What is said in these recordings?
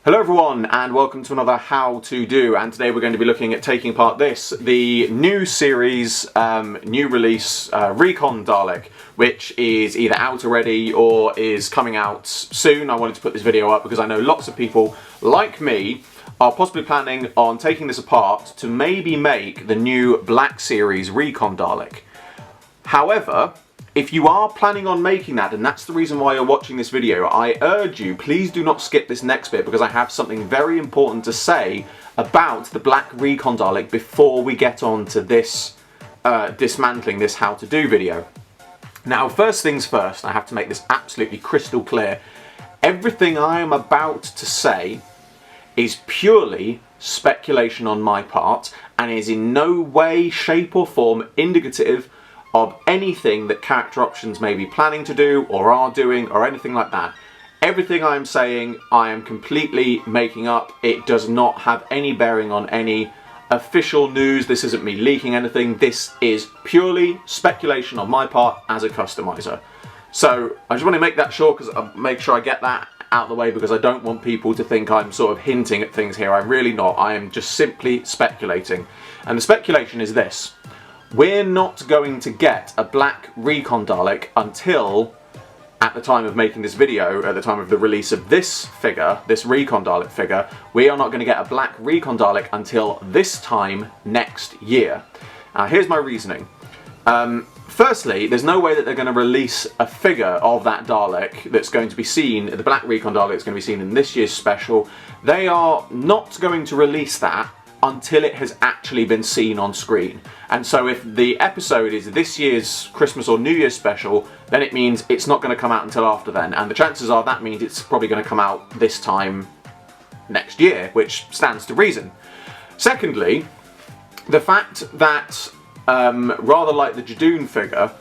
Hello everyone and welcome to another How To Do, and today we're going to be looking at taking apart the new series, new release, Recon Dalek, which is either out already or is coming out soon. I wanted to put this video up because I know lots of people, like me, are possibly planning on taking this apart to maybe make the new Black Series Recon Dalek. However, if you are planning on making that, and that's the reason why you're watching this video, I urge you, please do not skip this next bit because I have something very important to say about the Black Recon Dalek before we get on to this dismantling this How To Do video. Now, first things first, I have to make this absolutely crystal clear. Everything I am about to say is purely speculation on my part and is in no way, shape or form indicative of anything that Character Options may be planning to do or are doing or anything like that. Everything I'm saying I am completely making up. It does not have any bearing on any official news. This isn't me leaking anything. This is purely speculation on my part as a customizer. So I just want to make that sure, because I make sure I get that out of the way, because I don't want people to think I'm sort of hinting at things here. I'm really not. I am just simply speculating. And the speculation is this: we're not going to get a Black Recon Dalek until, at the time of making this video, at the time of the release of this figure, this Recon Dalek figure, we are not going to get a Black Recon Dalek until this time next year. Now here's my reasoning. Firstly, there's no way that they're going to release a figure of that Dalek that's going to be seen, the Black Recon Dalek that's going to be seen in this year's special. They are not going to release that until it has actually been seen on screen. And so if the episode is this year's Christmas or New Year's special, then it means it's not going to come out until after then. And the chances are that means it's probably going to come out this time next year, which stands to reason. Secondly, the fact that, rather like the Jadoon figure,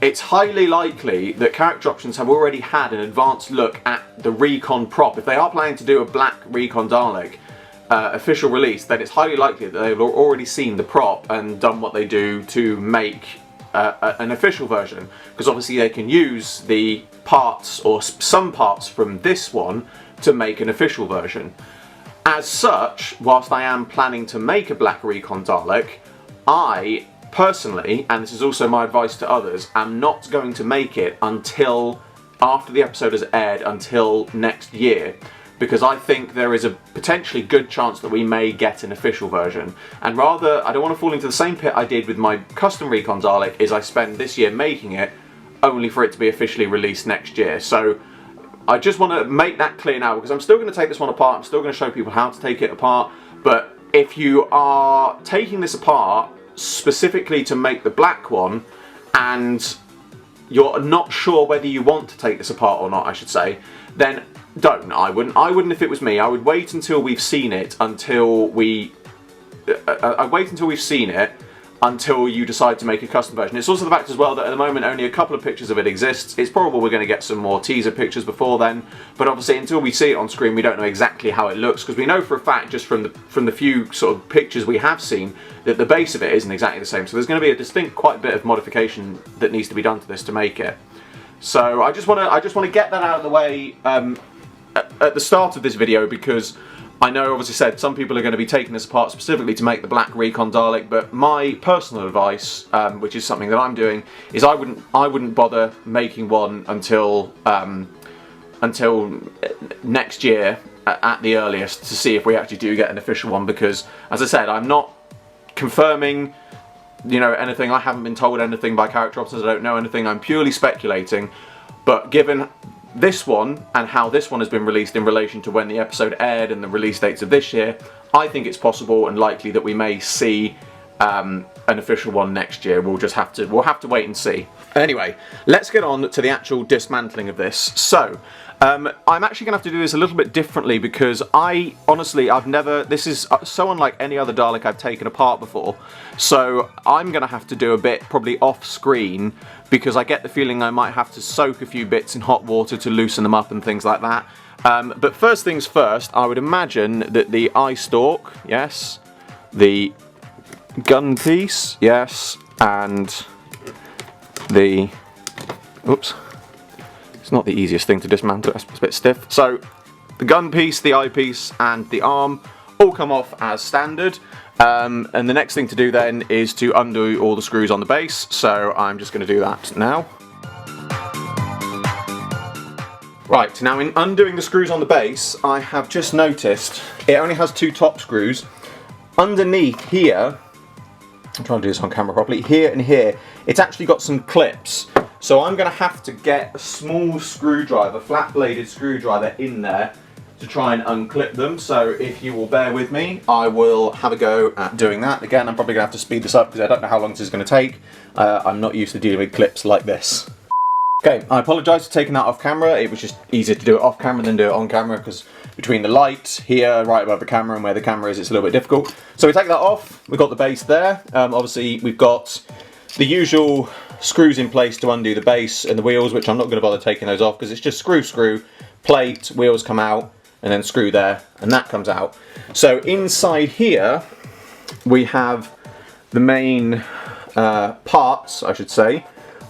it's highly likely that Character Options have already had an advanced look at the Recon prop. If they are planning to do a Black Recon Dalek official release, then it's highly likely that they've already seen the prop and done what they do to make an official version, because obviously they can use the parts or some parts from this one to make an official version. As such, whilst I am planning to make a Black Recon Dalek, I personally, and this is also my advice to others, am not going to make it until after the episode has aired, until next year, because I think there is a potentially good chance that we may get an official version. And rather, I don't want to fall into the same pit I did with my custom Recon Dalek, is I spend this year making it only for it to be officially released next year. So I just want to make that clear now, because I'm still going to take this one apart, I'm still going to show people how to take it apart, but if you are taking this apart specifically to make the black one, and you're not sure whether you want to take this apart or not, I should say, then don't. I wouldn't if it was me. I would wait until we've seen it, until we've seen it until you decide to make a custom version. It's also the fact as well that at the moment only a couple of pictures of it exists. It's probable we're going to get some more teaser pictures before then, but obviously until we see it on screen we don't know exactly how it looks, because we know for a fact just from the few sort of pictures we have seen that the base of it isn't exactly the same. So there's going to be a distinct quite a bit of modification that needs to be done to this to make it. So I just want to get that out of the way at the start of this video, because I know, obviously said, some people are going to be taking this apart specifically to make the Black Recon Dalek, but my personal advice, which is something that I'm doing, is I wouldn't bother making one until next year at the earliest, to see if we actually do get an official one, because, as I said, I'm not confirming, you know, anything. I haven't been told anything by Character Options. I don't know anything. I'm purely speculating, but given this one and how this one has been released in relation to when the episode aired and the release dates of this year, I think it's possible and likely that we may see an official one next year. We'll have to wait and see. Anyway, let's get on to the actual dismantling of this. So I'm actually going to have to do this a little bit differently, because this is so unlike any other Dalek I've taken apart before, so I'm going to have to do a bit probably off screen, because I get the feeling I might have to soak a few bits in hot water to loosen them up and things like that. But first things first, I would imagine that the eye stalk, yes, the gun piece, yes, and the, oops, it's not the easiest thing to dismantle, it's a bit stiff. So the gun piece, the eyepiece and the arm all come off as standard. And the next thing to do then is to undo all the screws on the base, so I'm just going to do that now. Right, now in undoing the screws on the base, I have just noticed it only has 2 top screws. Underneath here, I'm trying to do this on camera properly, here and here, it's actually got some clips. So I'm going to have to get a small screwdriver, flat bladed screwdriver in there to try and unclip them. So if you will bear with me, I will have a go at doing that. Again, I'm probably going to have to speed this up because I don't know how long this is going to take. I'm not used to dealing with clips like this. Okay, I apologise for taking that off camera. It was just easier to do it off camera than do it on camera because between the light here, right above the camera, and where the camera is, it's a little bit difficult. So we take that off, we've got the base there. Obviously we've got the usual screws in place to undo the base and the wheels, which I'm not going to bother taking those off because it's just screw, plate, wheels come out, and then screw there, and that comes out. So inside here, we have the main parts, I should say,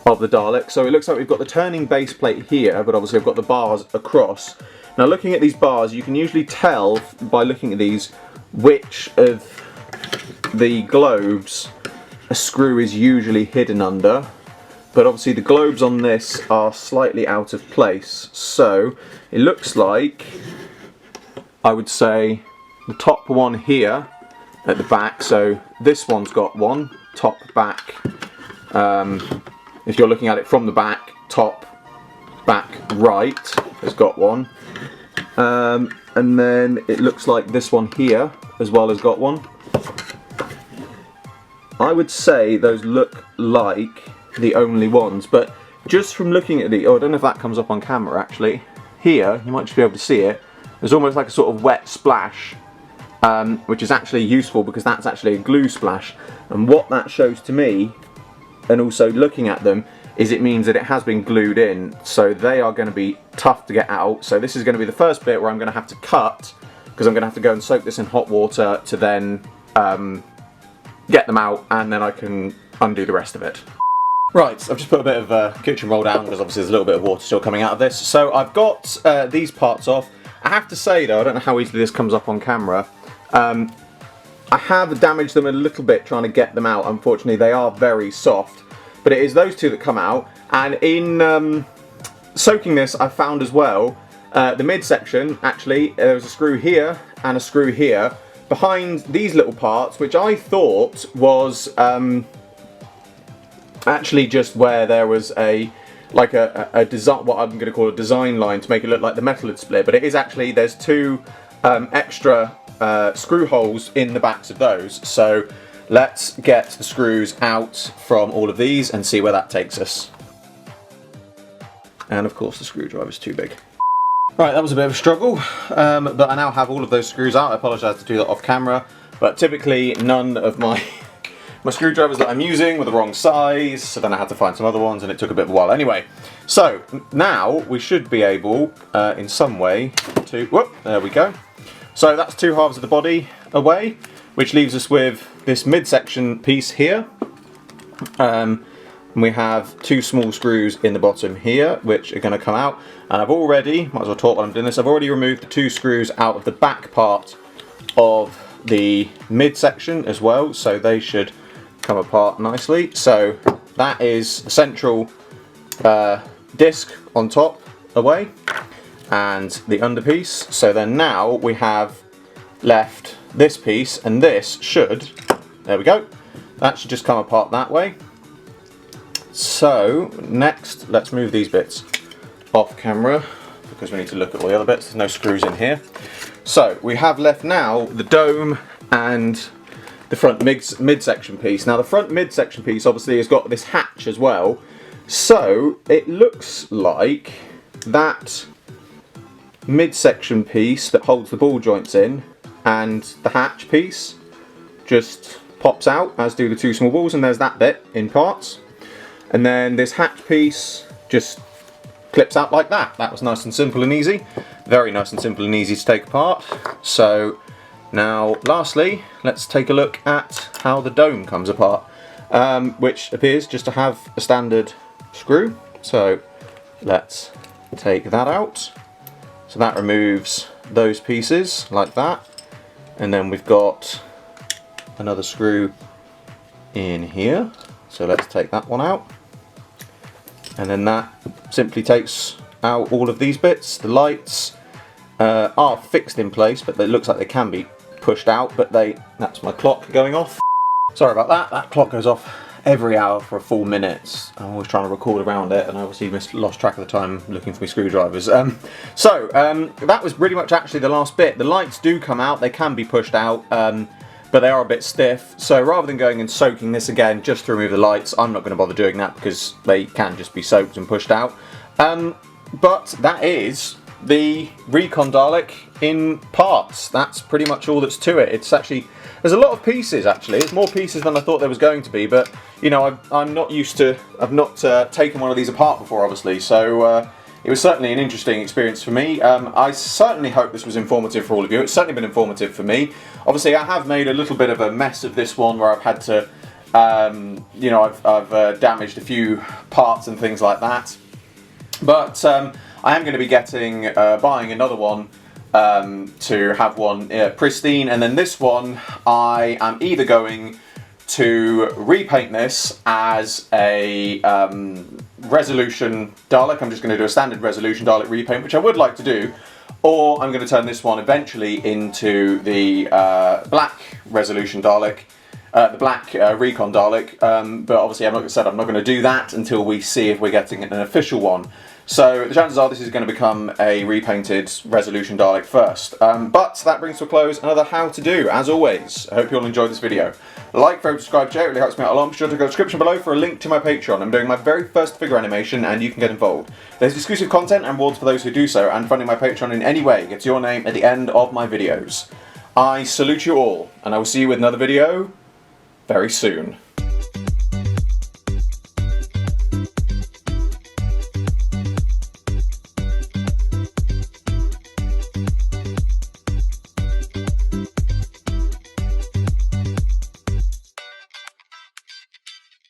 of the Dalek. So it looks like we've got the turning base plate here, but obviously I've got the bars across. Now looking at these bars, you can usually tell by looking at these which of the globes a screw is usually hidden under, but obviously the globes on this are slightly out of place. So it looks like, I would say, the top one here at the back, so this one's got one, top, back. If you're looking at it from the back, top, back, right has got one. And then it looks like this one here as well has got one. I would say those look like the only ones, but just from looking at the, oh, I don't know if that comes up on camera actually. Here, you might just be able to see it. There's almost like a sort of wet splash, which is actually useful because that's actually a glue splash. And what that shows to me, and also looking at them, is it means that it has been glued in, so they are going to be tough to get out. So this is going to be the first bit where I'm going to have to cut, because I'm going to have to go and soak this in hot water to then get them out, and then I can undo the rest of it. Right, so I've just put a bit of kitchen roll down because obviously there's a little bit of water still coming out of this. So I've got these parts off. I have to say though, I don't know how easily this comes up on camera, I have damaged them a little bit trying to get them out. Unfortunately, they are very soft, but it is those two that come out. And in soaking this, I found as well, the midsection, actually, there was a screw here and a screw here behind these little parts, which I thought was actually just where there was a design, what I'm going to call a design line to make it look like the metal had split, but it is actually, there's two extra screw holes in the backs of those. So let's get the screws out from all of these and see where that takes us. And of course the screwdriver's too big. Right, that was a bit of a struggle, but I now have all of those screws out. I apologise to do that off camera, but typically none of my screwdrivers that I'm using were the wrong size, so then I had to find some other ones and it took a bit of a while. Anyway, so now we should be able, in some way, to, whoop, there we go. So that's two halves of the body away, which leaves us with this midsection piece here. And we have two small screws in the bottom here, which are going to come out. And I've already, might as well talk while I'm doing this, I've already removed the two screws out of the back part of the midsection as well, so they should come apart nicely. So that is the central disc on top away, and the underpiece. So then now we have left this piece, and this should, there we go, that should just come apart that way. So next, let's move these bits off camera because we need to look at all the other bits. There's no screws in here. So we have left now the dome and the front midsection piece. Now the front midsection piece obviously has got this hatch as well. So it looks like that midsection piece that holds the ball joints in and the hatch piece just pops out, as do the two small balls, and there's that bit in parts. And then this hatch piece just clips out like that. That was nice and simple and easy. Very nice and simple and easy to take apart. So now lastly, let's take a look at how the dome comes apart, which appears just to have a standard screw. So let's take that out. So that removes those pieces like that, and then we've got another screw in here, so let's take that one out, and then that simply takes out all of these bits. The lights are fixed in place, but it looks like they can be pushed out, but that's my clock going off. Sorry about that, that clock goes off every hour for a full minute. I'm always trying to record around it, and I obviously lost track of the time looking for my screwdrivers. That was pretty much actually the last bit. The lights do come out, they can be pushed out, but they are a bit stiff. So rather than going and soaking this again just to remove the lights, I'm not going to bother doing that because they can just be soaked and pushed out. But that is the Recon Dalek in parts. That's pretty much all that's to it. It's actually, there's a lot of pieces actually. There's more pieces than I thought there was going to be, but you know, I'm not used to, I've not taken one of these apart before obviously, so it was certainly an interesting experience for me. I certainly hope this was informative for all of you. It's certainly been informative for me. Obviously I have made a little bit of a mess of this one where I've had to, you know, I've damaged a few parts and things like that. But I am going to be buying another one to have one pristine, and then this one I am either going to repaint this as a resolution Dalek. I'm just going to do a standard resolution Dalek repaint, which I would like to do, or I'm going to turn this one eventually into the black resolution Dalek. The black Recon Dalek, but obviously I'm not going to do that until we see if we're getting an official one. So the chances are this is going to become a repainted resolution Dalek first. But that brings to a close another How To Do, as always. I hope you all enjoyed this video. Like, favorite, subscribe, share, it really helps me out a lot. Be sure to go to the description below for a link to my Patreon. I'm doing my very first figure animation and you can get involved. There's exclusive content and rewards for those who do so, and funding my Patreon in any way gets your name at the end of my videos. I salute you all, and I will see you with another video very soon.